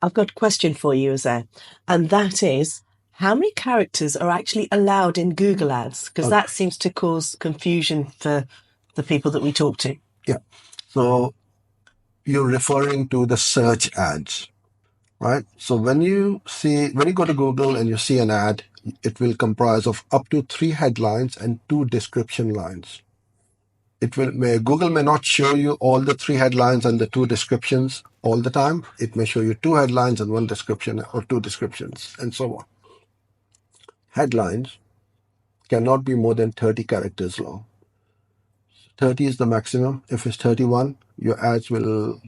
I've got a question for you, Azar, and that is, how many characters are actually allowed in Google Ads? Because Okay. that seems to cause confusion for the people that we talk to. Yeah. So you're referring to the search ads, right? So when you go to Google and you see an ad, it will comprise of up to 3 headlines and 2 description lines. Google may not show you all the 3 headlines and the 2 descriptions all the time. It may show you 2 headlines and 1 description or 2 descriptions and so on. Headlines cannot be more than 30 characters long. 30 is the maximum. If it's 31, your ads will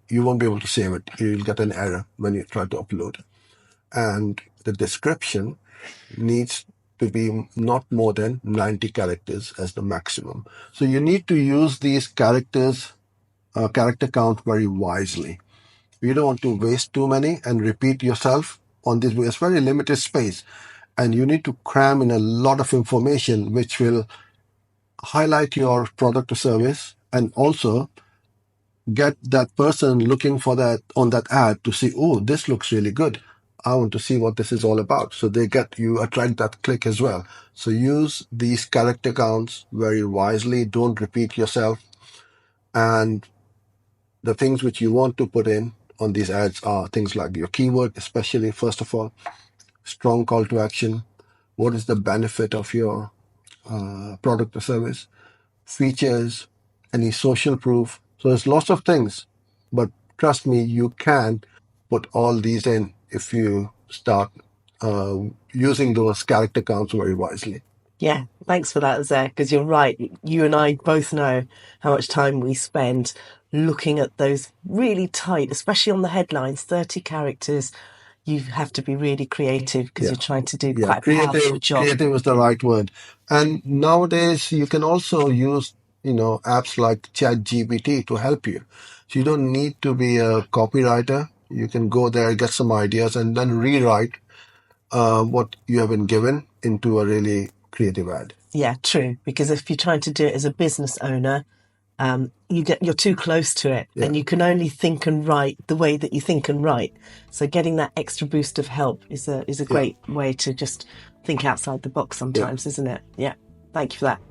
you won't be able to save it. You'll get an error when you try to upload. And the description needs to be not more than 90 characters as the maximum. So you need to use these character count very wisely. You don't want to waste too many and repeat yourself on this. It's very limited space, and you need to cram in a lot of information which will highlight your product or service and also get that person looking for that on that ad to see, oh, this looks really good. I want to see what this is all about. So you attract that click as well. So use these character counts very wisely. Don't repeat yourself. And the things which you want to put in on these ads are things like your keyword, especially first of all, strong call to action. What is the benefit of your product or service? Features, any social proof. So there's lots of things, but trust me, you can put all these in if you start using those character counts very wisely. Yeah, thanks for that, Azar, because you're right. You and I both know how much time we spend looking at those really tight, especially on the headlines, 30 characters. You have to be really creative because Yeah. you're trying to do Yeah, quite a powerful job. creative is the right word. And nowadays you can also use, apps like ChatGPT to help you. So you don't need to be a copywriter. You can go there, get some ideas, and then rewrite what you have been given into a really creative ad. Yeah, true. Because if you're trying to do it as a business owner, you're too close to it, Yeah. and you can only think and write the way that you think and write. So getting that extra boost of help is a great way to just think outside the box sometimes, isn't it? Yeah. Thank you for that.